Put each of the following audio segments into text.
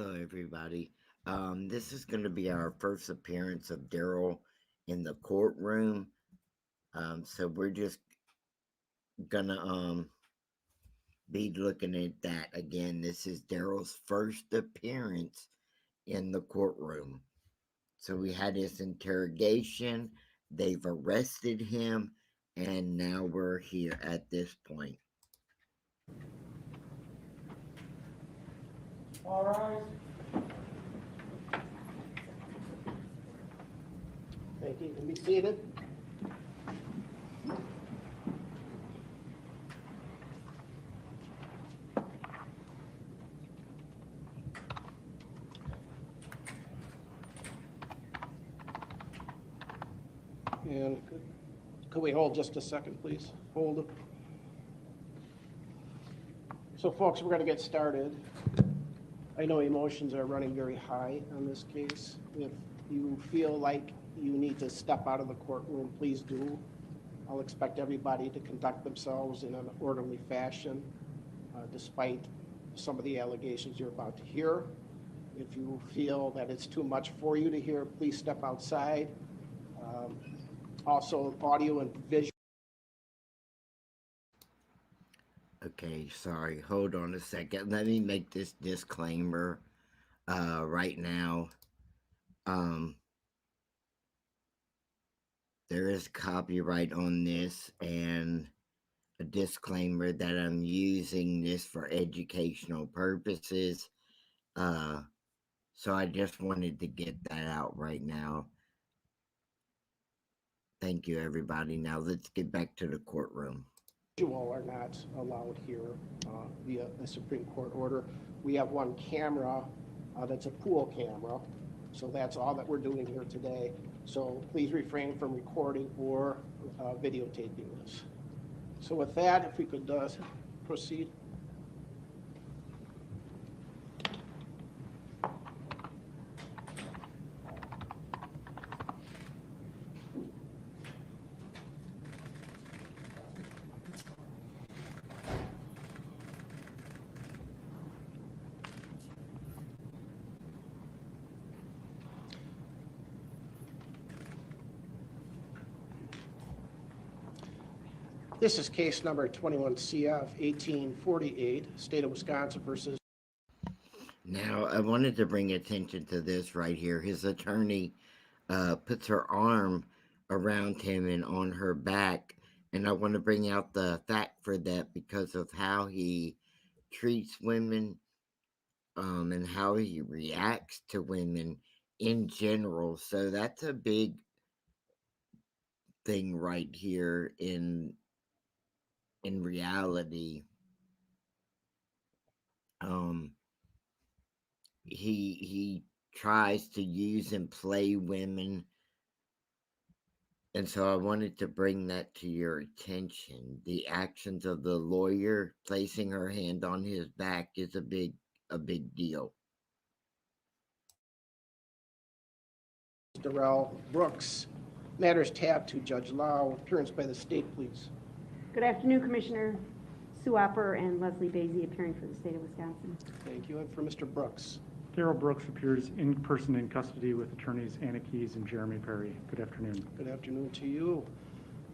Hello, everybody. This is going to be our first appearance of Darrell in the courtroom. So we're just gonna be looking at that again. This is Darrell's first appearance in the courtroom. So we had his interrogation. They've arrested him, and now we're here at this point. All right. Thank you. You can be seated. And could we hold just a second, please? Hold it. So, folks, we're going to get started. I know emotions are running very high on this case. If you feel like you need to step out of the courtroom, please do. I'll expect everybody to conduct themselves in an orderly fashion, despite some of the allegations you're about to hear. If you feel that it's too much for you to hear, please step outside. Also, audio and visual. Okay, sorry. Hold on a second. Let me make this disclaimer right now. Um, there is copyright on this and a disclaimer that I'm using this for educational purposes. Uh, so I just wanted to get that out right now. Thank you, everybody. Now let's get back to the courtroom. Are not allowed here via a Supreme Court order. We have one camera that's a pool camera, so that's all that we're doing here today. So please refrain from recording or videotaping this. So with that, if we could proceed. This is case number 21 CF 1848, State of Wisconsin versus. Now, I wanted to bring attention to this right here. His attorney puts her arm around him and on her back, and I want to bring out the fact for that because of how he treats women and how he reacts to women in general. So that's a big thing right here in reality. Um, he tries to use and play women, and so I wanted to bring that to your attention. The actions of the lawyer placing her hand on his back is a big deal. Darrell Brooks. Matters tabbed to Judge Lau. Appearance by the state, please. Good afternoon, Commissioner Sue Opper and Leslie Basie, appearing for the state of Wisconsin. Thank you. And for Mr. Brooks. Darrell Brooks appears in person in custody with attorneys Anna Keyes and Jeremy Perry. Good afternoon. Good afternoon to you.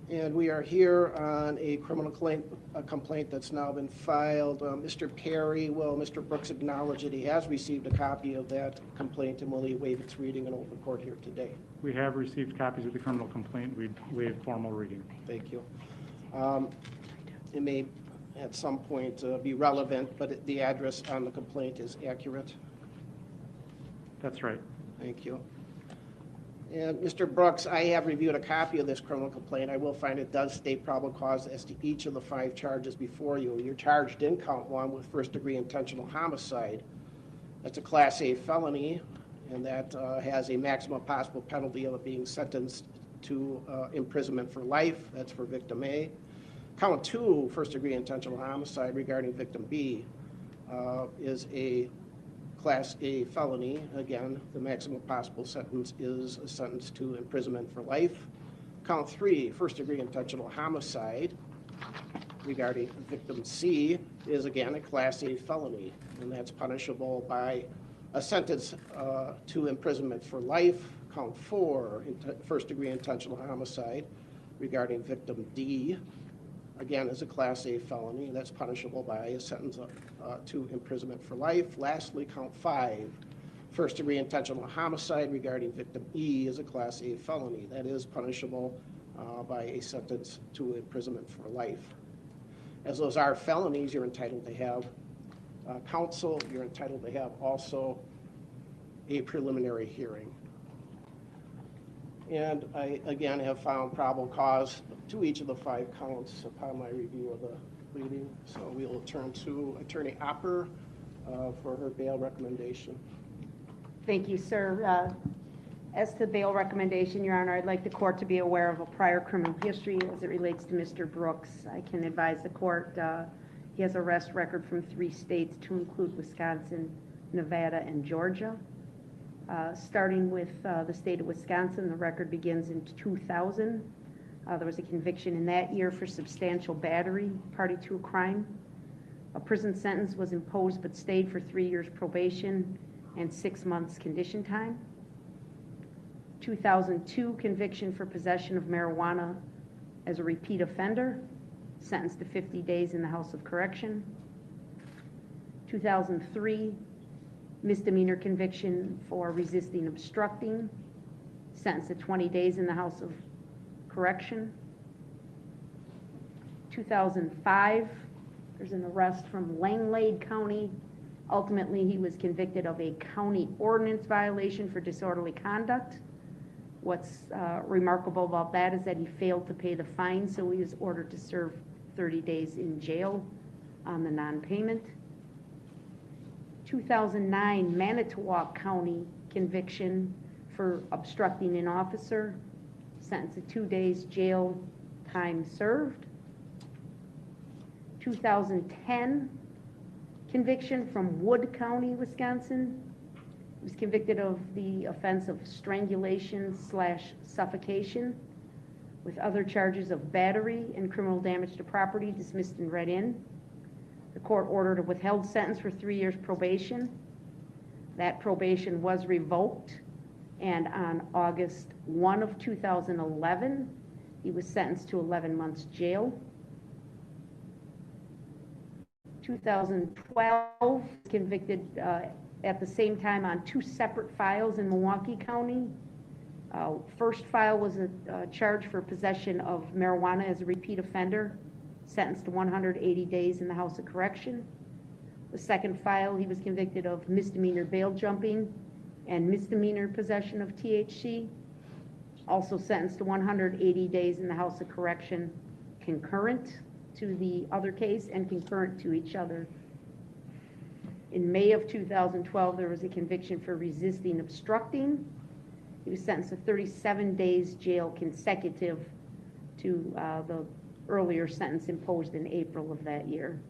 And we are here on a criminal complaint that's now been filed. Mr. Perry, will Mr. Brooks acknowledge that he has received a copy of that complaint, and will he waive its reading in open court here today? We have received copies of the criminal complaint. We waive formal reading. Thank you. It may at some point be relevant, but the address on the complaint is accurate. That's right. Thank you. And Mr. Brooks, I have reviewed a copy of this criminal complaint. I will find it does state probable cause as to each of the 5 charges before you. You're charged in count 1 with first-degree intentional homicide. That's a Class A felony, and that has a maximum possible penalty of being sentenced to imprisonment for life. That's for victim A. Count 2, first-degree intentional homicide regarding victim B, is a Class A felony. Again, the maximum possible sentence is a sentence to imprisonment for life. Count 3, first-degree intentional homicide regarding victim C, is again a Class A felony, and that's punishable by A sentence to imprisonment for life. Count 4, first-degree intentional homicide regarding victim D. Again, is a Class A felony. That's punishable by a sentence to imprisonment for life. Lastly, count 5, first-degree intentional homicide regarding victim E is a Class A felony. That is punishable by a sentence to imprisonment for life. As those are felonies, you're entitled to have counsel. You're entitled to have also a preliminary hearing. And I, again, have found probable cause to each of the 5 counts upon my review of the pleading. So we will turn to Attorney Opper for her bail recommendation. Thank you, sir. As to bail recommendation, Your Honor, I'd like the court to be aware of a prior criminal history as it relates to Mr. Brooks. I can advise the court he has arrest record from 3 states to include Wisconsin, Nevada, and Georgia. Starting with the state of Wisconsin, the record begins in 2000. There was a conviction in that year for substantial battery, party to a crime. A prison sentence was imposed but stayed for 3 years probation and 6 months condition time. 2002 conviction for possession of marijuana as a repeat offender, sentenced to 50 days in the House of Correction. 2003 misdemeanor conviction for resisting obstructing, sentenced to 20 days in the House of Correction. 2005, there's an arrest from Langlade County. Ultimately, he was convicted of a county ordinance violation for disorderly conduct. What's remarkable about that is that he failed to pay the fine, so he was ordered to serve 30 days in jail on the non-payment. 2009 Manitowoc County conviction for obstructing an officer, sentenced to 2 days jail time served. 2010 conviction from Wood County, Wisconsin. He was convicted of the offense of strangulation/suffocation with other charges of battery and criminal damage to property dismissed and read in. The court ordered a withheld sentence for 3 years probation. That probation was revoked, and on August 1 of 2011, he was sentenced to 11 months jail. 2012, convicted at the same time on 2 separate files in Milwaukee County. First file was a charge for possession of marijuana as a repeat offender, sentenced to 180 days in the House of Correction. The second file, he was convicted of misdemeanor bail jumping and misdemeanor possession of THC, also sentenced to 180 days in the House of Correction, concurrent to the other case and concurrent to each other. In May of 2012, there was a conviction for resisting obstructing. He was sentenced to 37 days jail consecutive to the earlier sentence imposed in April of that year.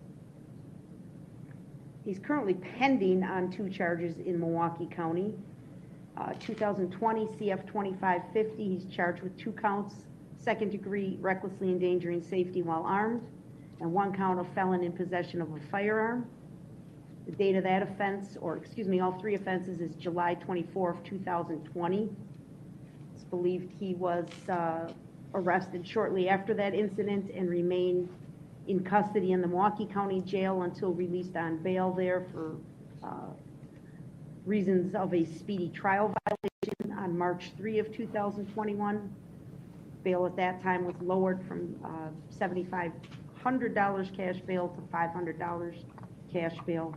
He's currently pending on 2 charges in Milwaukee County. 2020 CF 2550, he's charged with 2 counts, second-degree recklessly endangering safety while armed, and 1 count of felon in possession of a firearm. The date of that offense, or excuse me, all 3 offenses, is July 24 of 2020. It's believed he was arrested shortly after that incident and remained in custody in the Milwaukee County Jail until released on bail there for reasons of a speedy trial violation on March 3 of 2021. Bail at that time was lowered from $7,500 cash bail to $500 cash bail.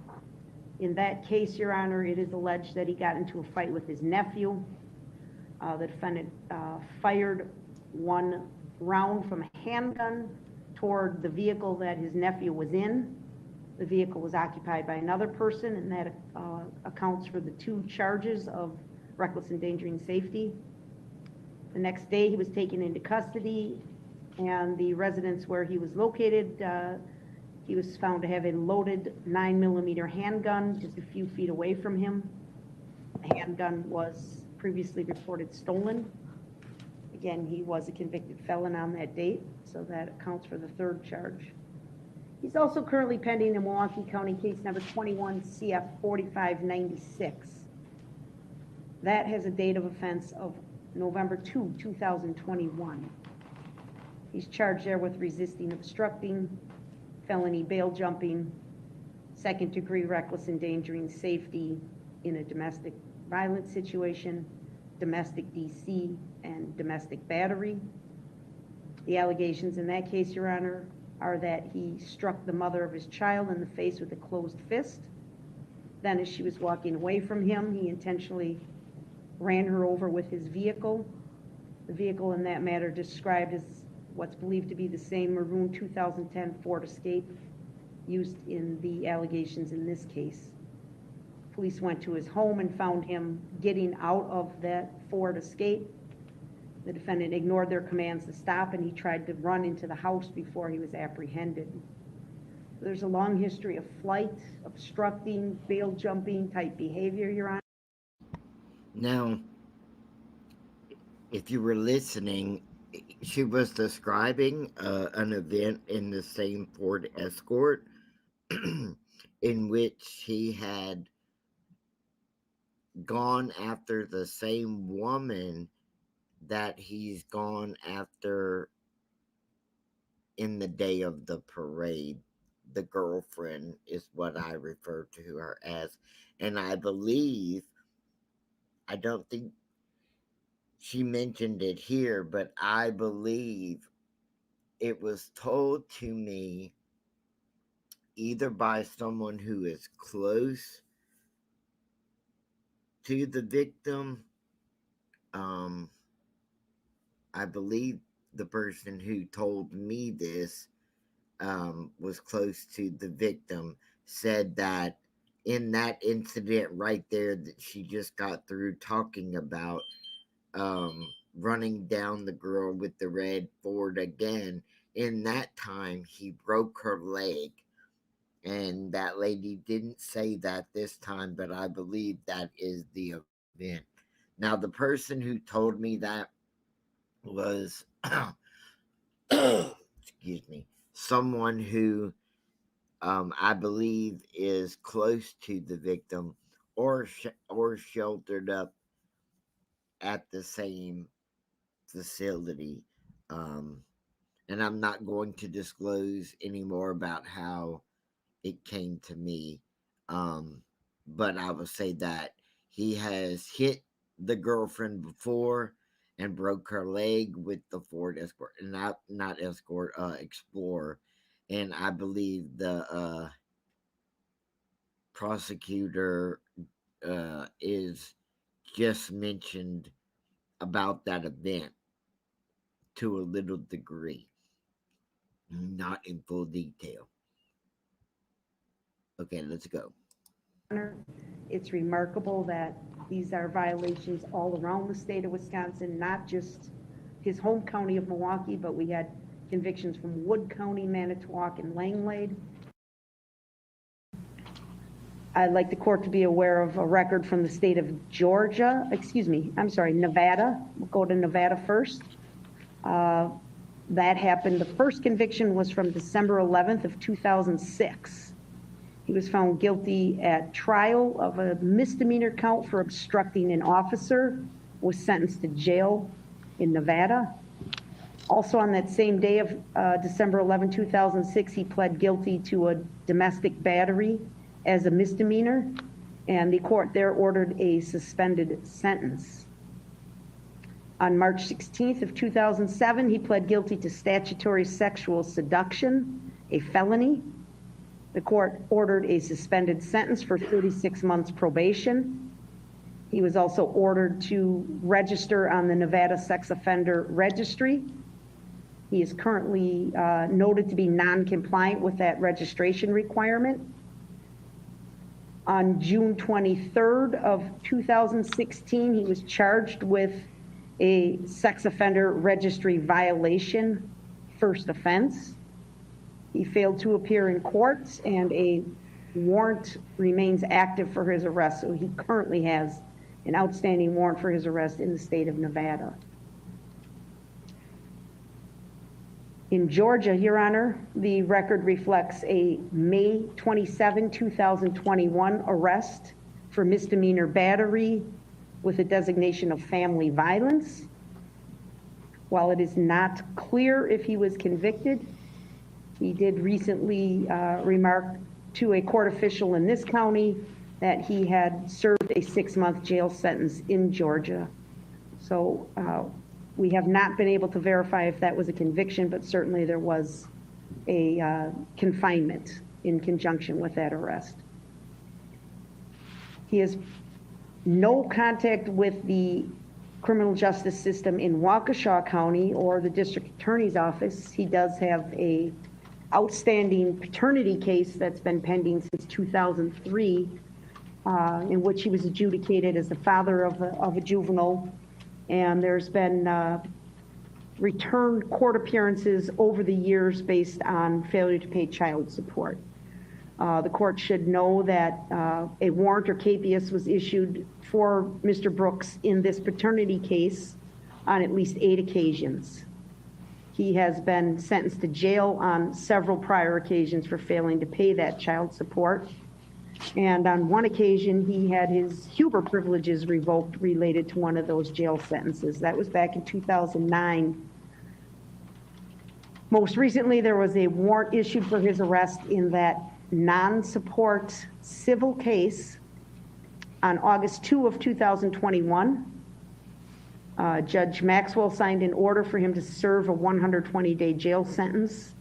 In that case, Your Honor, it is alleged that he got into a fight with his nephew. The defendant fired 1 round from a handgun toward the vehicle that his nephew was in. The vehicle was occupied by another person, and that accounts for the 2 charges of reckless endangering safety. The next day, he was taken into custody, and the residence where he was located, he was found to have a loaded 9mm handgun just a few feet away from him. The handgun was previously reported stolen. Again, he was a convicted felon on that date, so that accounts for the 3rd charge. He's also currently pending in Milwaukee County case number 21 CF 4596. That has a date of offense of November 2, 2021. He's charged there with resisting, obstructing, felony bail jumping, second-degree reckless endangering safety in a domestic violence situation, domestic DC, and domestic battery. The allegations in that case, Your Honor, are that he struck the mother of his child in the face with a closed fist. Then as she was walking away from him, he intentionally ran her over with his vehicle. The vehicle in that matter described as what's believed to be the same maroon 2010 Ford Escape used in the allegations in this case. Police went to his home and found him getting out of that Ford Escape. The defendant ignored their commands to stop, and he tried to run into the house before he was apprehended. There's a long history of flight, obstructing, bail jumping type behavior, Your Honor. Now, if you were listening, she was describing an event in the same Ford Escort in which he had gone after the same woman that he's gone after in the day of the parade. The girlfriend is what I refer to her as. And I believe, I don't think she mentioned it here, but I believe it was told to me either by someone who is close to the victim. I believe the person who told me this was close to the victim, said that in that incident right there that she just got through talking about, running down the girl with the red Ford again, in that time he broke her leg. And that lady didn't say that this time, but I believe that is the event. Now, the person who told me that was, excuse me, someone who I believe is close to the victim or sheltered up at the same facility. Um, and I'm not going to disclose any more about how it came to me. But I will say that he has hit the girlfriend before and broke her leg with the Ford Escort, not Escort, Explorer. And I believe the prosecutor is just mentioned about that event to a little degree, not in full detail. Okay, let's go. It's remarkable that these are violations all around the state of Wisconsin, not just his home county of Milwaukee, but we had convictions from Wood County, Manitowoc, and Langlade. I'd like the court to be aware of a record from the state of Nevada. We'll go to Nevada first. That happened, the first conviction was from December 11th of 2006. He was found guilty at trial of a misdemeanor count for obstructing an officer, was sentenced to jail in Nevada. Also on that same day of December 11, 2006, he pled guilty to a domestic battery as a misdemeanor, and the court there ordered a suspended sentence. On March 16th of 2007, he pled guilty to statutory sexual seduction, a felony. The court ordered a suspended sentence for 36 months probation. He was also ordered to register on the Nevada Sex Offender Registry. He is currently noted to be non-compliant with that registration requirement. On June 23rd of 2016, he was charged with a sex offender registry violation, first offense. He failed to appear in court, and a warrant remains active for his arrest. So he currently has an outstanding warrant for his arrest in the state of Nevada. In Georgia, Your Honor, the record reflects a May 27, 2021 arrest for misdemeanor battery, with a designation of family violence. While it is not clear if he was convicted, he did recently remark to a court official in this county that he had served a 6-month jail sentence in Georgia. So we have not been able to verify if that was a conviction, but certainly there was a confinement in conjunction with that arrest. He has no contact with the criminal justice system in Waukesha County or the district attorney's office. He does have a outstanding paternity case that's been pending since 2003, in which he was adjudicated as the father of a juvenile. And there's been returned court appearances over the years based on failure to pay child support. The court should know that a warrant or capias was issued for Mr. Brooks in this paternity case on at least 8 occasions. He has been sentenced to jail on several prior occasions for failing to pay that child support. And on one occasion, he had his Huber privileges revoked related to one of those jail sentences. That was back in 2009. Most recently, there was a warrant issued for his arrest in that non-support civil case on August 2 of 2021. Judge Maxwell signed an order for him to serve a 120-day jail sentence.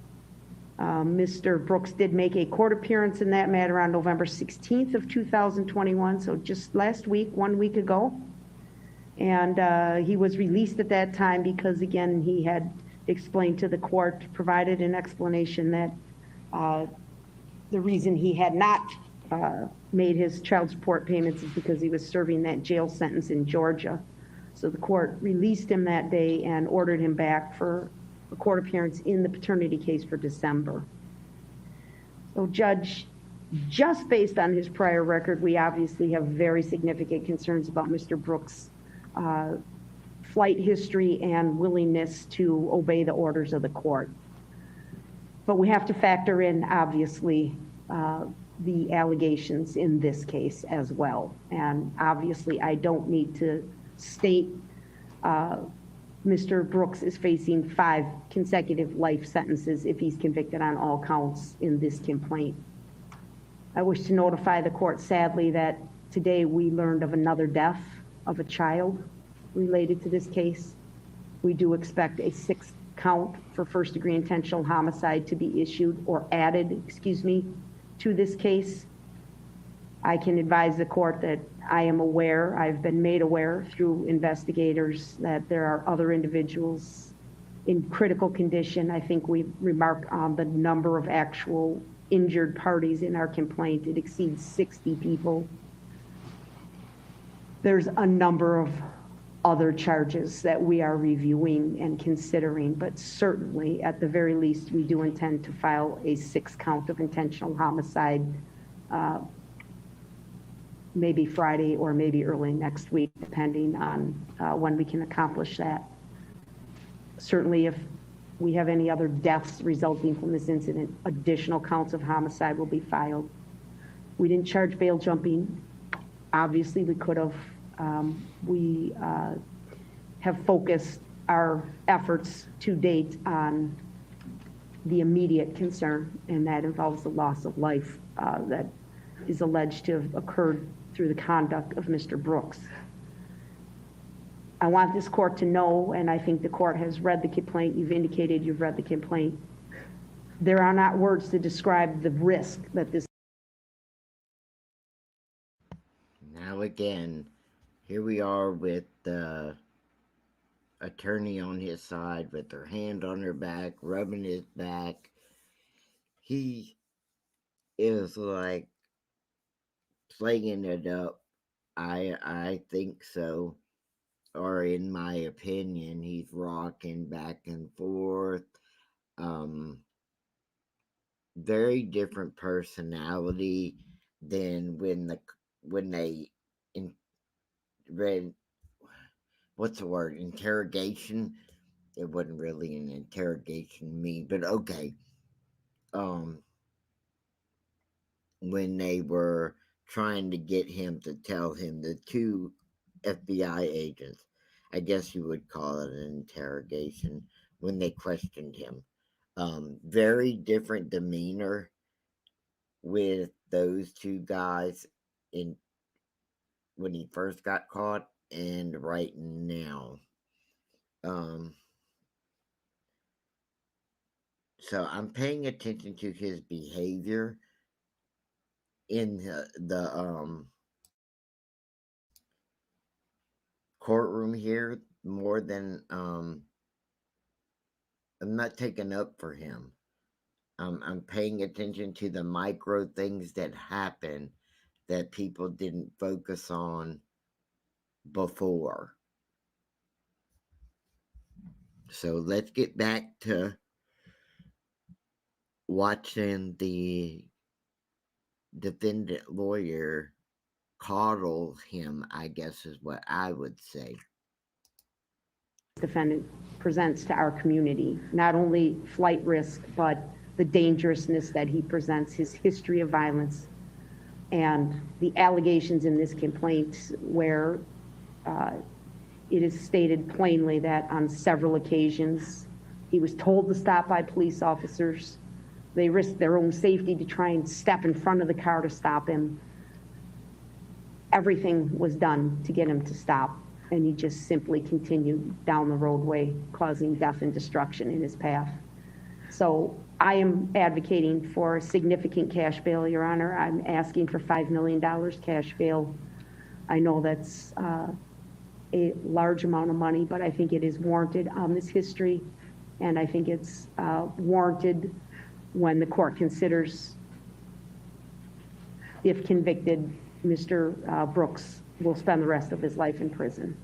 Mr. Brooks did make a court appearance in that matter on November 16th of 2021, so just last week, 1 week ago. And he was released at that time because, again, he had explained to the court, provided an explanation that the reason he had not made his child support payments is because he was serving that jail sentence in Georgia. So the court released him that day and ordered him back for a court appearance in the paternity case for December. So Judge, just based on his prior record, we obviously have very significant concerns about Mr. Brooks' flight history and willingness to obey the orders of the court. But we have to factor in, obviously, the allegations in this case as well. And obviously, I don't need to state Mr. Brooks is facing 5 consecutive life sentences if he's convicted on all counts in this complaint. I wish to notify the court, sadly, that today we learned of another death of a child related to this case. We do expect a 6th count for first-degree intentional homicide to be issued or added, to this case. I can advise the court that I am aware, I've been made aware through investigators that there are other individuals in critical condition. I think we remarked on the number of actual injured parties in our complaint. It exceeds 60 people. There's a number of other charges that we are reviewing and considering, but certainly at the very least, we do intend to file a 6th count of intentional homicide, maybe Friday or maybe early next week, depending on when we can accomplish that. Certainly, if we have any other deaths resulting from this incident, additional counts of homicide will be filed. We didn't charge bail jumping. Obviously, we could have. We have focused our efforts to date on the immediate concern, and that involves the loss of life that is alleged to have occurred through the conduct of Mr. Brooks. I want this court to know, and I think the court has read the complaint, you've indicated you've read the complaint, there are not words to describe the risk that this. Now again, here we are with the attorney on his side with her hand on her back, rubbing his back. He is like playing it up. I think so. Or in my opinion, he's rocking back and forth. Very different personality than when they read, what's the word, interrogation. It wasn't really an interrogation to me, but okay. When they were trying to get him to tell him the FBI agents. I guess you would call it an interrogation when they questioned him. Very different demeanor with those two guys in when he first got caught and right now. Um, so I'm paying attention to his behavior in the courtroom here more than I'm not taking up for him. I'm paying attention to the micro things that happen that people didn't focus on before. So let's get back to watching the defendant lawyer coddle him, I guess is what I would say. Defendant presents to our community, not only flight risk, but the dangerousness that he presents, his history of violence, and the allegations in this complaint where it is stated plainly that on several occasions he was told to stop by police officers. They risked their own safety to try and step in front of the car to stop him. Everything was done to get him to stop, and he just simply continued down the roadway, causing death and destruction in his path. So I am advocating for a significant cash bail, Your Honor. I'm asking for $5 million cash bail. I know that's a large amount of money, but I think it is warranted on this history, and I think it's warranted when the court considers, if convicted, Mr. Brooks will spend the rest of his life in prison.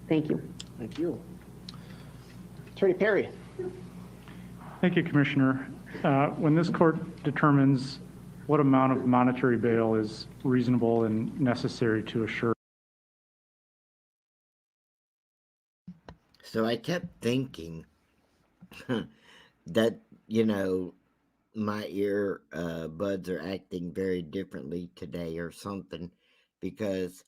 Thank you. Thank you. Attorney Perry. Thank you, Commissioner. When this court determines what amount of monetary bail is reasonable and necessary to assure. So I kept thinking that, my ear buds are acting very differently today or something because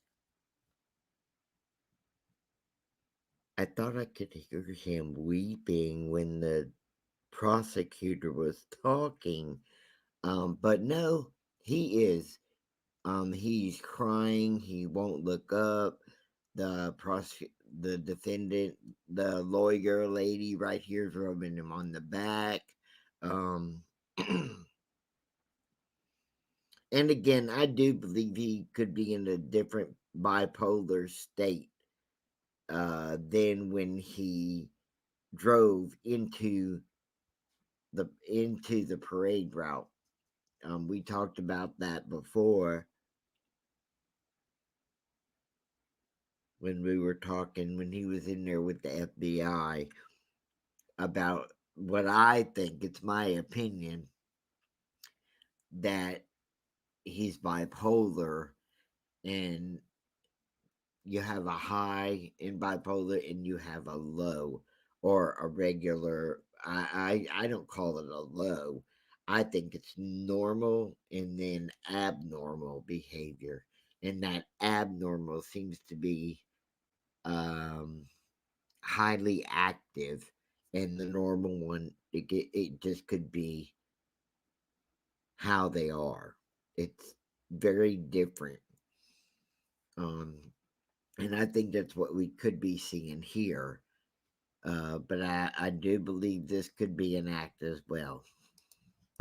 I thought I could hear him weeping when the prosecutor was talking. But no, he is. He's crying. He won't look up. The defendant, the lawyer lady right here is rubbing him on the back. And again, I do believe he could be in a different bipolar state than when he drove into the parade route. We talked about that before when we were talking when he was in there with the FBI about what I think, it's my opinion, that he's bipolar and you have a high in bipolar and you have a low or a regular. I don't call it a low. I think it's normal and then abnormal behavior, and that abnormal seems to be highly active, and the normal one it just could be how they are. It's very different. Um, and I think that's what we could be seeing here. But I do believe this could be an act as well.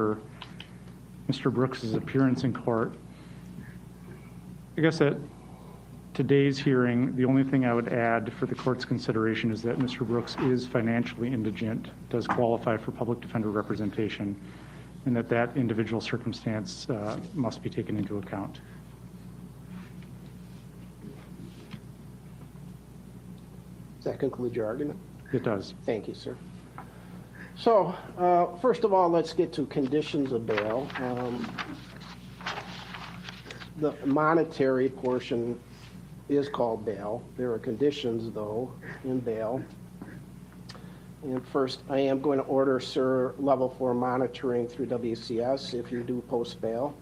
Mr. Brooks's appearance in court. I guess at today's hearing, the only thing I would add for the court's consideration is that Mr. Brooks is financially indigent, does qualify for public defender representation, and that individual circumstance must be taken into account. Does that conclude your argument? It does. Thank you, sir. So, first of all, let's get to conditions of bail. The monetary portion is called bail. There are conditions, though, in bail. And first, I am going to order, sir, level 4 monitoring through WCS if you do post bail.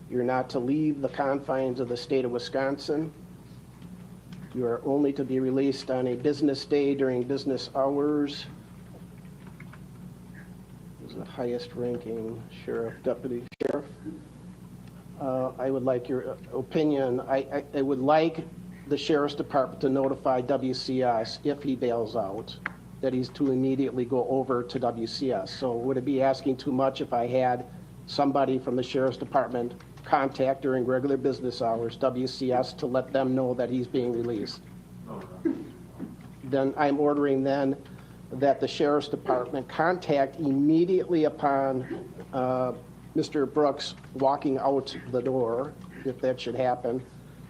You're not to leave the confines of the state of Wisconsin. You are only to be released on a business day during business hours. This is the highest ranking sheriff, deputy sheriff. I would like your opinion. I would like the sheriff's department to notify WCS if he bails out, that he's to immediately go over to WCS. So would it be asking too much if I had somebody from the sheriff's department contact during regular business hours WCS to let them know that he's being released? Then I'm ordering then that the sheriff's department contact immediately upon Mr. Brooks walking out the door, if that should happen,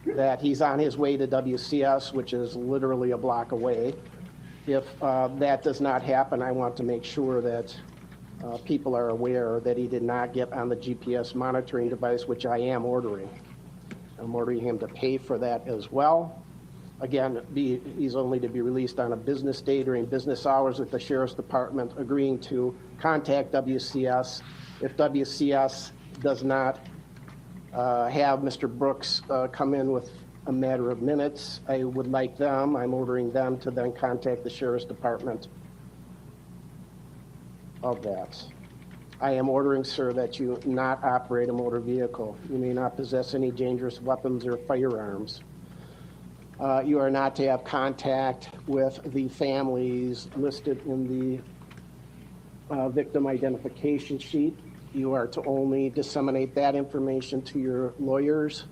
that he's on his way to WCS, which is literally a block away. If that does not happen, I want to make sure that people are aware that he did not get on the GPS monitoring device, which I am ordering. I'm ordering him to pay for that as well. Again, he's only to be released on a business day during business hours, with the sheriff's department agreeing to contact WCS. If WCS does not have Mr. Brooks come in with a matter of minutes, I would like them, I'm ordering them to then contact the sheriff's department of that. I am ordering, sir, that you not operate a motor vehicle. You may not possess any dangerous weapons or firearms. You are not to have contact with the families listed in the victim identification sheet. You are to only disseminate that information to your lawyers.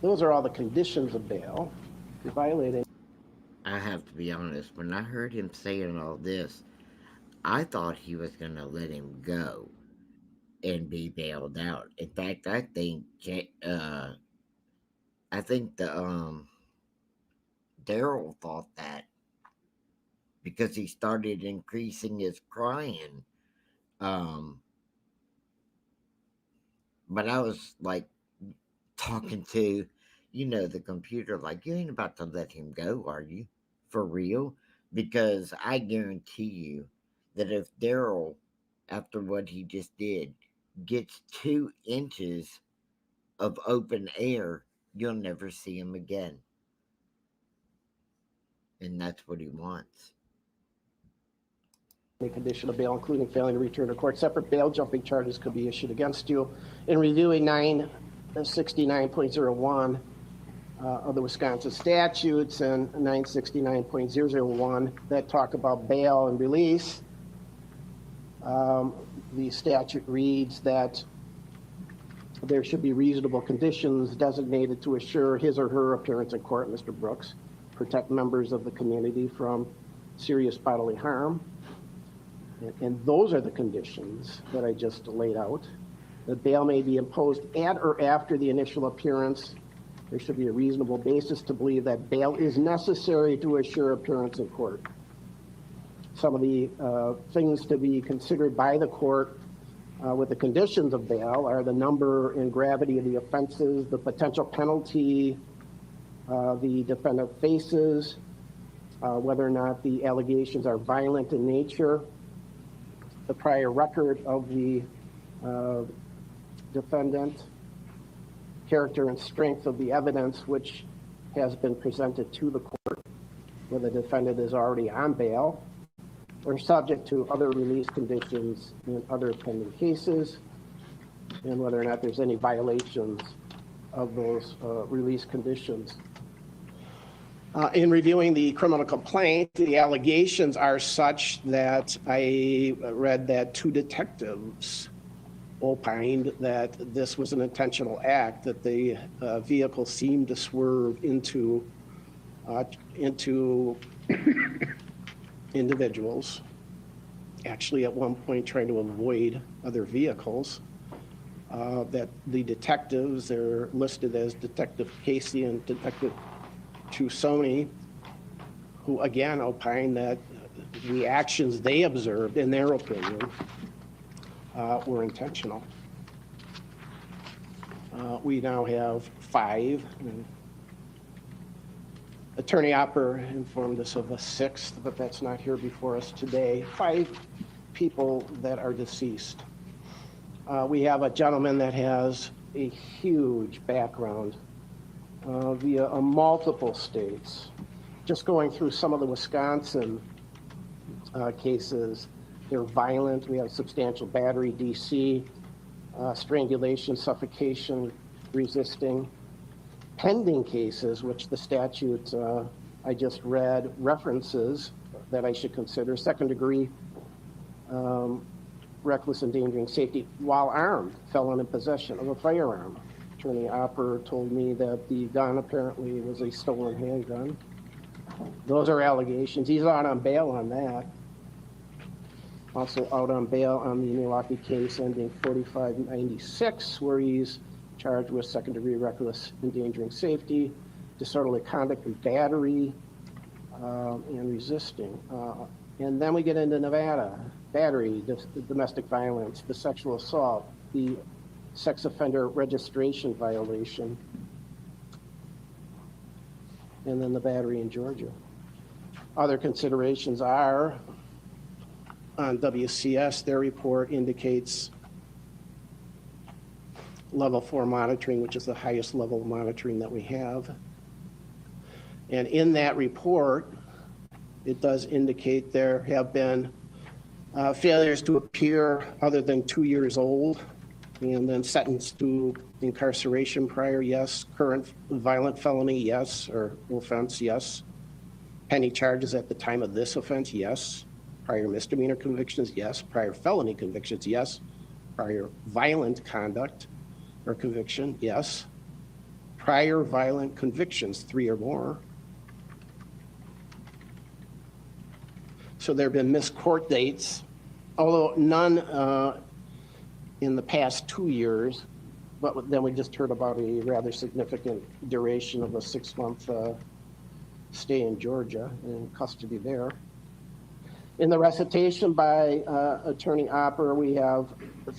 Those are all the conditions of bail. You're violating. I have to be honest, when I heard him saying all this, I thought he was going to let him go and be bailed out. In fact, I think the Darrell thought that because he started increasing his crying. But I was like talking to, the computer, like, you ain't about to let him go, are you? For real? Because I guarantee you that if Darrell, after what he just did, gets 2 inches of open air, you'll never see him again. And that's what he wants. Any condition of bail, including failing to return to court. Separate bail jumping charges could be issued against you. In reviewing 969.01 of the Wisconsin statutes and 969.001 that talk about bail and release, the statute reads that there should be reasonable conditions designated to assure his or her appearance in court, Mr. Brooks, protect members of the community from serious bodily harm. And those are the conditions that I just laid out. That bail may be imposed at or after the initial appearance. There should be a reasonable basis to believe that bail is necessary to assure appearance in court. Some of the things to be considered by the court with the conditions of bail are the number and gravity of the offenses, the potential penalty the defendant faces, whether or not the allegations are violent in nature, the prior record of the defendant, character and strength of the evidence which has been presented to the court, whether the defendant is already on bail or subject to other release conditions in other pending cases, and whether or not there's any violations of those release conditions. In reviewing the criminal complaint, the allegations are such that I read that 2 detectives opined that this was an intentional act, that the vehicle seemed to swerve into individuals, actually at one point trying to avoid other vehicles, that the detectives, they're listed as Detective Casey and Detective Chusoni, who again opined that the actions they observed, in their opinion, were intentional. We now have 5. Attorney Opper informed us of a 6th, but that's not here before us today. 5 people that are deceased. We have a gentleman that has a huge background via multiple states. Just going through some of the Wisconsin cases, they're violent. We have substantial battery, DC, strangulation, suffocation, resisting. Pending cases, which the statute I just read references that I should consider: second degree reckless endangering safety while armed, felon in possession of a firearm. Attorney Opper told me that the gun apparently was a stolen handgun. Those are allegations. He's out on bail on that. Also out on bail on the Milwaukee case ending 4596, where he's charged with second degree reckless endangering safety, disorderly conduct and battery, and resisting. And then we get into Nevada: battery, the domestic violence, the sexual assault, the sex offender registration violation, and then the battery in Georgia. Other considerations are, on WCS, their report indicates level 4 monitoring, which is the highest level of monitoring that we have. And in that report, it does indicate there have been failures to appear other than 2 years old, and then sentenced to incarceration prior, yes. Current violent felony, yes, or offense, yes. Pending charges at the time of this offense, yes. Prior misdemeanor convictions, yes. Prior felony convictions, yes. Prior violent conduct or conviction, yes. Prior violent convictions, 3 or more. So there have been missed court dates, although none in the past 2 years, but then we just heard about a rather significant duration of a 6-month stay in Georgia, in custody there. In the recitation by Attorney Opper, we have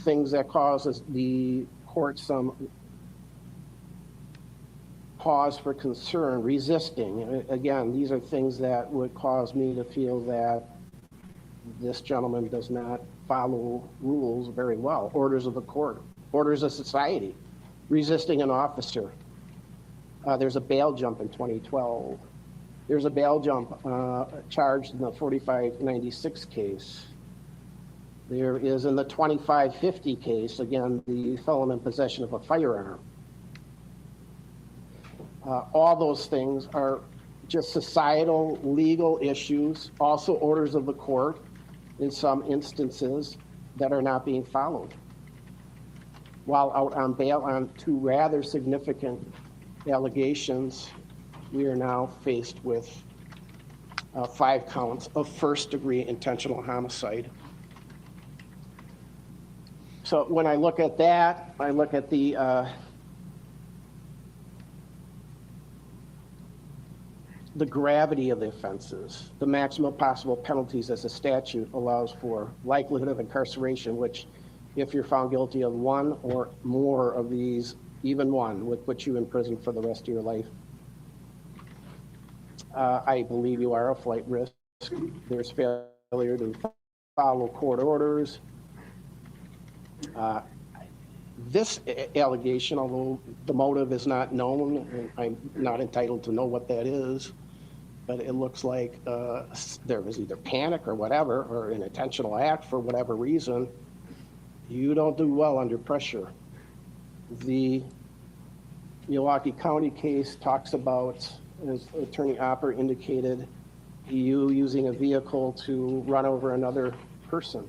things that causes the court some pause for concern: resisting. Again, these are things that would cause me to feel that this gentleman does not follow rules very well. Orders of the court, orders of society, resisting an officer. There's a bail jump in 2012. There's a bail jump charged in the 4596 case. There is in the 2550 case, again, the felon in possession of a firearm. All those things are just societal, legal issues, also orders of the court in some instances that are not being followed. While out on bail on 2 rather significant allegations, we are now faced with 5 counts of first-degree intentional homicide. So when I look at that, I look at the gravity of the offenses, the maximum possible penalties as the statute allows for, likelihood of incarceration, which if you're found guilty of 1 or more of these, even 1, would put you in prison for the rest of your life. I believe you are a flight risk. There's failure to follow court orders. This allegation, although the motive is not known, and I'm not entitled to know what that is, but it looks like there was either panic or whatever, or an intentional act for whatever reason. You don't do well under pressure. The Milwaukee County case talks about, as Attorney Opper indicated, you using a vehicle to run over another person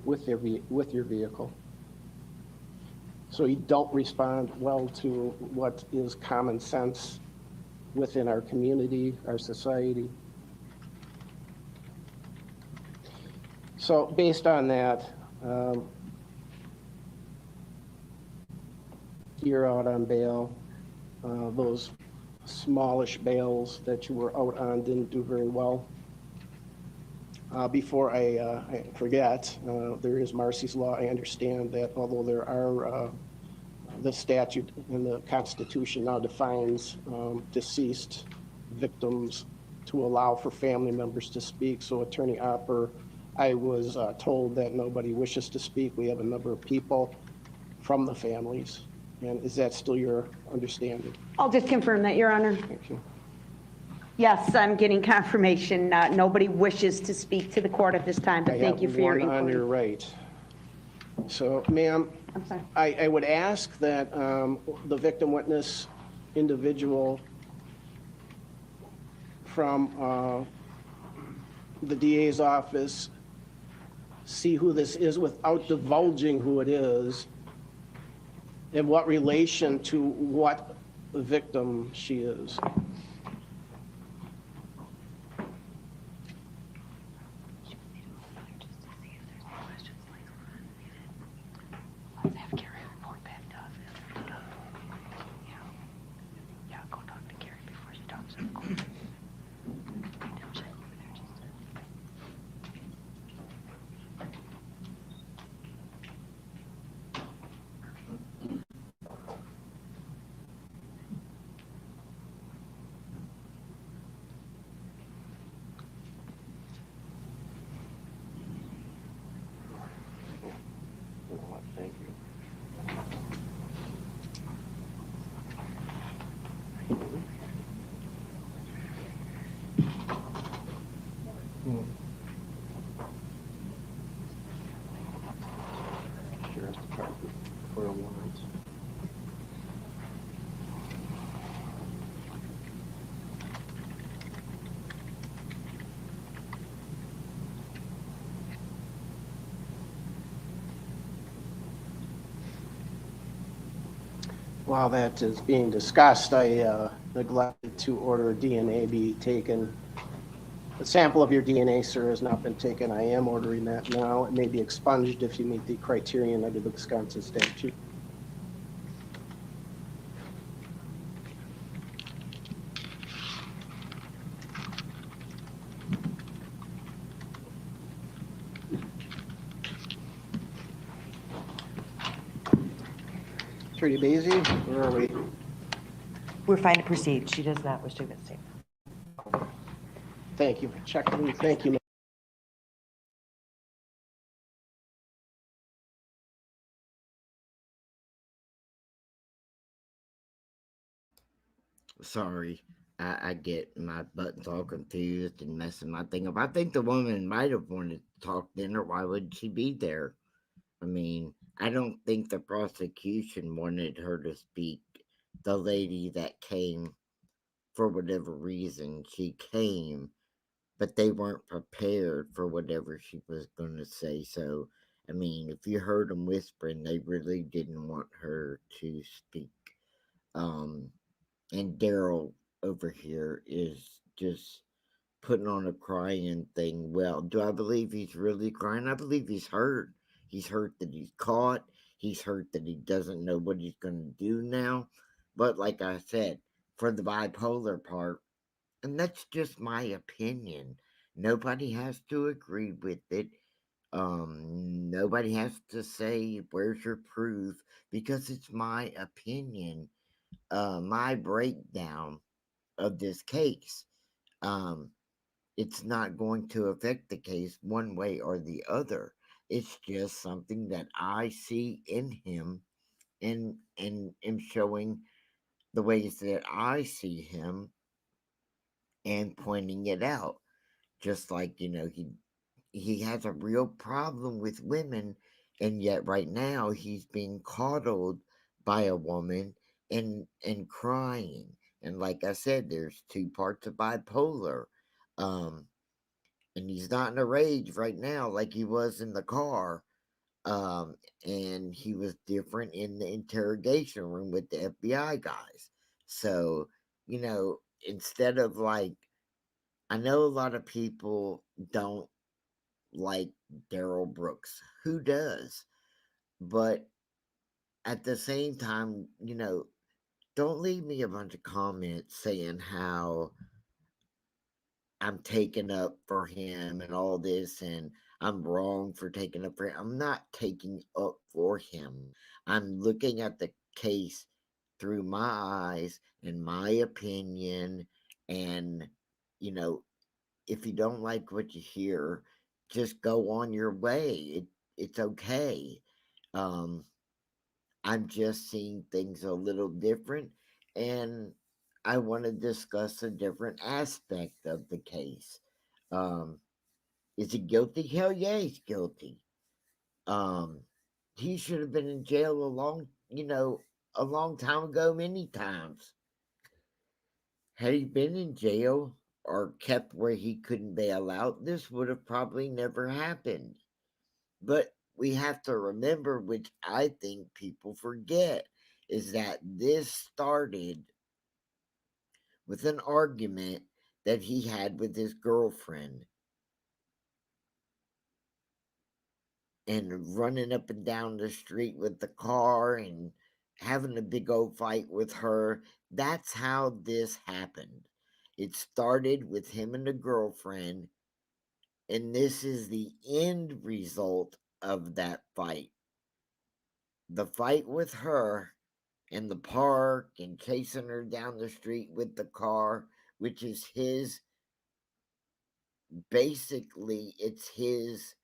with your vehicle. So you don't respond well to what is common sense within our community, our society. So based on that, you're out on bail. Those smallish bails that you were out on didn't do very well. Before I forget, there is Marcy's Law. I understand that although there are, the statute and the Constitution now defines deceased victims to allow for family members to speak. So Attorney Opper I was told that nobody wishes to speak. We have a number of people from the families. And is that still your understanding? I'll just confirm that, Your Honor. Thank you. Yes, I'm getting confirmation. Nobody wishes to speak to the court at this time, but thank you for your I have one on your inquiry. right. So, ma'am, I'm sorry. I would ask that the victim witness individual from the DA's office see who this is without divulging who it is and what relation to what victim she is. Let's have Gary report back to us. Yeah, go talk to Gary before she talks to the court. Thank you. Sheriff's Department for a warrant. While that is being discussed, I neglected to order a DNA be taken. A sample of your DNA, sir, has not been taken. I am ordering that now. It may be expunged if you meet the criterion under the Wisconsin statute. Attorney Basie, where are we? We're fine to proceed. She does not wish to give a statement. Thank you for checking. Thank you, ma'am. Sorry, I get my buttons all confused and messing my thing up. I think the woman might have wanted to talk then, or why would she be there? I mean, I don't think the prosecution wanted her to speak. The lady that came, for whatever reason, she came, but they weren't prepared for whatever she was going to say. So, I mean, if you heard them whispering, they really didn't want her to speak. Um, and Darrell over here is just putting on a crying thing. Well, do I believe he's really crying? I believe he's hurt. He's hurt that he's caught. He's hurt that he doesn't know what he's going to do now. But like I said, for the bipolar part, and that's just my opinion. Nobody has to agree with it. Nobody has to say, where's your proof? Because it's my opinion, my breakdown of this case. Um, it's not going to affect the case one way or the other. It's just something that I see in him and am showing the ways that I see him and pointing it out. Just like, he has a real problem with women, and yet right now he's being coddled by a woman and crying. And like I said, there's two parts of bipolar. Um and he's not in a rage right now like he was in the car. Um, and he was different in the interrogation room with the FBI guys. So, instead of like, I know a lot of people don't like Darrell Brooks. Who does? But at the same time, don't leave me a bunch of comments saying how I'm taking up for him and all this, and I'm wrong for taking up for him. I'm not taking up for him. I'm looking at the case through my eyes and my opinion. And, you know, if you don't like what you hear, just go on your way. It's okay. Um, I'm just seeing things a little different, and I want to discuss a different aspect of the case. Um, is he guilty? Hell yeah, he's guilty. Um, he should have been in jail a long time ago, many times. Had he been in jail or kept where he couldn't bail out, this would have probably never happened. But we have to remember, which I think people forget, is that this started with an argument that he had with his girlfriend and running up and down the street with the car and having a big old fight with her. That's how this happened. It started with him and the girlfriend, and this is the end result of that fight. The fight with her in the park and chasing her down the street with the car, which is his, basically, it's his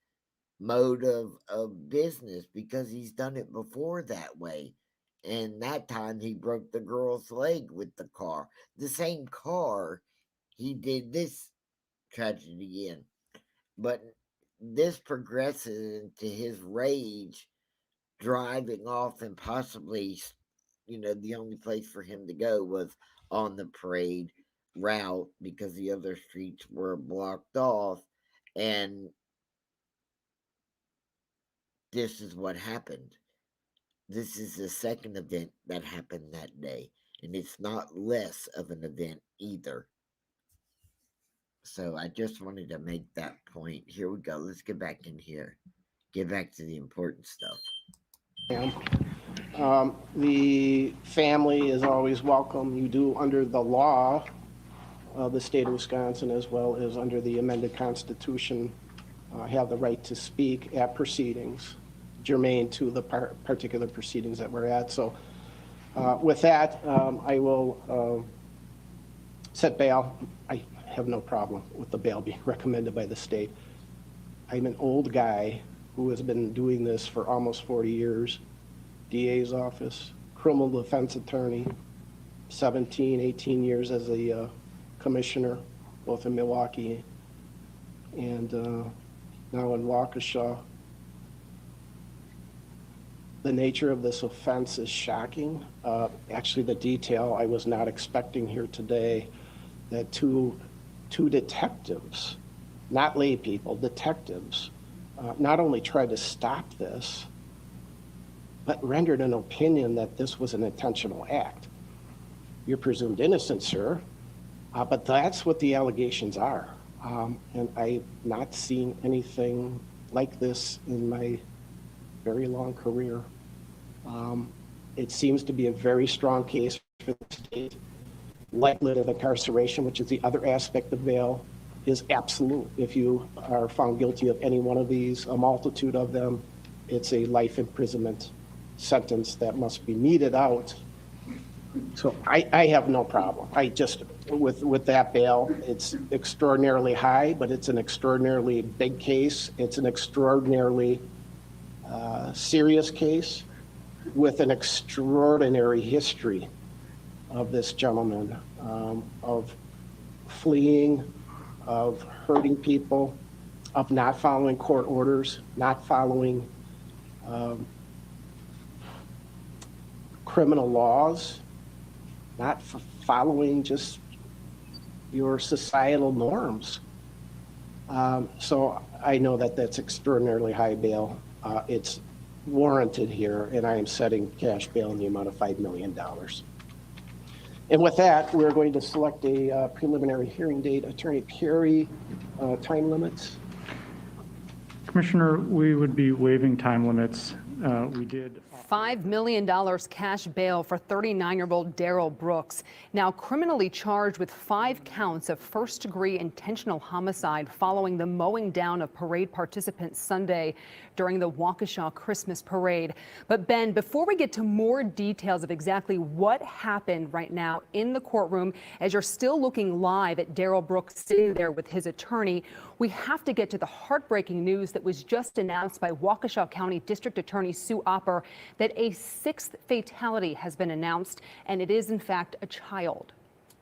mode of business because he's done it before that way. And that time he broke the girl's leg with the car. The same car he did this tragedy in. But this progresses into his rage driving off and possibly, the only place for him to go was on the parade route because the other streets were blocked off. And this is what happened. This is the second event that happened that day, and it's not less of an event either. So I just wanted to make that point. Here we go. Let's get back in here. Get back to the important stuff. The family is always welcome. You do, under the law of the state of Wisconsin, as well as under the amended Constitution, have the right to speak at proceedings germane to the particular proceedings that we're at. So with that, I will set bail. I have no problem with the bail being recommended by the state. I'm an old guy who has been doing this for almost 40 years. DA's office, criminal defense attorney, 17, 18 years as a commissioner, both in Milwaukee and now in Waukesha. The nature of this offense is shocking. Actually, the detail I was not expecting here today, that two detectives, not lay people, detectives, not only tried to stop this, but rendered an opinion that this was an intentional act. You're presumed innocent, sir, but that's what the allegations are. And I've not seen anything like this in my very long career. It seems to be a very strong case for the state. Likelihood of incarceration, which is the other aspect of bail, is absolute. If you are found guilty of any one of these, a multitude of them, it's a life imprisonment sentence that must be meted out. So I have no problem. I just, with that bail, it's extraordinarily high, but it's an extraordinarily big case. It's an extraordinarily serious case with an extraordinary history of this gentleman, of fleeing, of hurting people, of not following court orders, not following criminal laws, not following just your societal norms. So I know that that's extraordinarily high bail. It's warranted here, and I am setting cash bail in the amount of $5 million. And with that, we're going to select a preliminary hearing date. Attorney Perry, time limits. Commissioner, we would be waiving time limits. We did $5 million cash bail for 39-year-old Darrell Brooks, now criminally charged with 5 counts of first-degree intentional homicide following the mowing down of parade participants Sunday during the Waukesha Christmas parade. But Ben, before we get to more details of exactly what happened right now in the courtroom, as you're still looking live at Darrell Brooks sitting there with his attorney, We have to get to the heartbreaking news that was just announced by Waukesha County District Attorney Sue Opper that a 6th fatality has been announced, and it is in fact a child.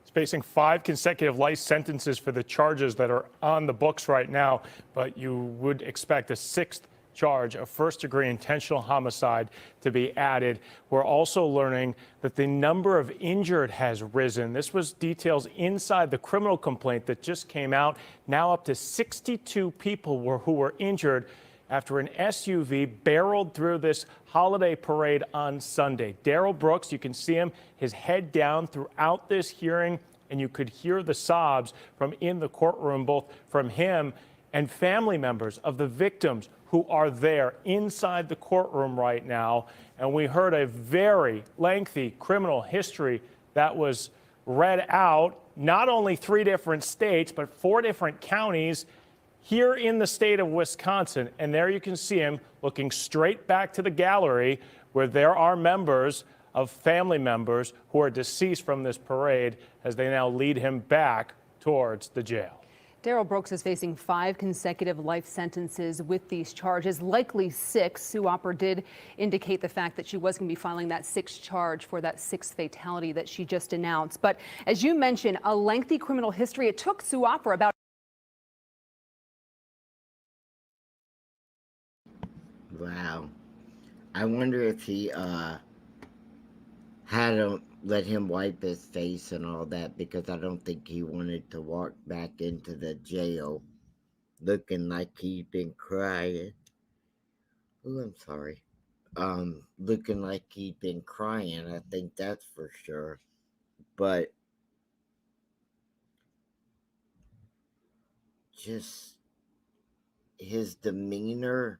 He's facing 5 consecutive life sentences for the charges that are on the books right now, but you would expect a 6th charge of first-degree intentional homicide to be added. We're also learning that the number of injured has risen. This was details inside the criminal complaint that just came out. Now up to 62 people who were injured after an SUV barreled through this holiday parade on Sunday. Darrell Brooks, you can see him, his head down throughout this hearing, and you could hear the sobs from in the courtroom, both from him and family members of the victims who are there inside the courtroom right now. And we heard a very lengthy criminal history that was read out, not only 3 different states, but 4 different counties here in the state of Wisconsin. And there you can see him looking straight back to the gallery where there are members of family members who are deceased from this parade as they now lead him back towards the jail. Darrell Brooks is facing 5 consecutive life sentences with these charges, likely 6. Sue Opper did indicate the fact that she was going to be filing that 6th charge for that 6th fatality that she just announced. But as you mentioned, a lengthy criminal history. It took Sue Opper about Wow. I wonder if he had to let him wipe his face and all that, because I don't think he wanted to walk back into the jail looking like he'd been crying. Oh, I'm sorry. Looking like he'd been crying. I think that's for sure. But just his demeanor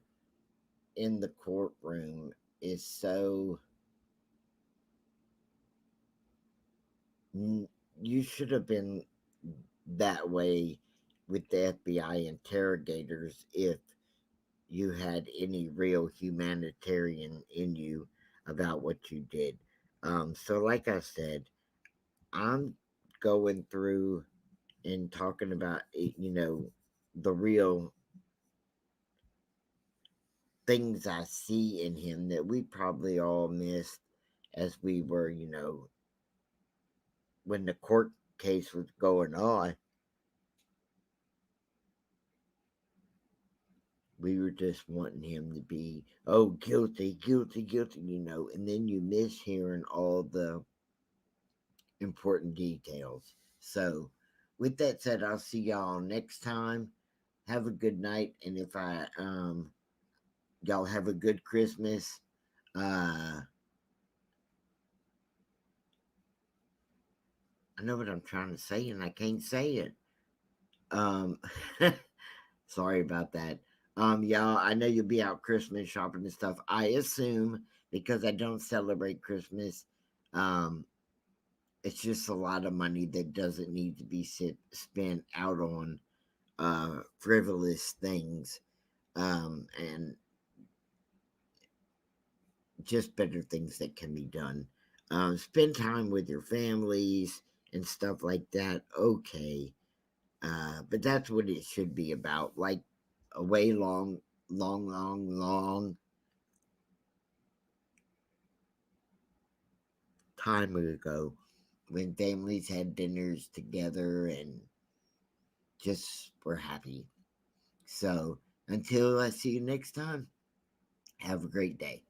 in the courtroom is so. You should have been that way with the FBI interrogators if you had any real humanitarian in you about what you did. So, like I said, I'm going through and talking about, the real things I see in him that we probably all missed as we were, when the court case was going on. We were just wanting him to be, oh, guilty, guilty, guilty, and then you miss hearing all the important details. So, with that said, I'll see y'all next time. Have a good night, and if y'all have a good Christmas. I know what I'm trying to say, and I can't say it. Sorry about that. Y'all, I know you'll be out Christmas shopping and stuff. I assume, because I don't celebrate Christmas, it's just a lot of money that doesn't need to be spent out on frivolous things, and just better things that can be done. Spend time with your families and stuff like that. Okay. But that's what it should be about. Like a way long time ago when families had dinners together and just were happy. So until I see you next time, have a great day.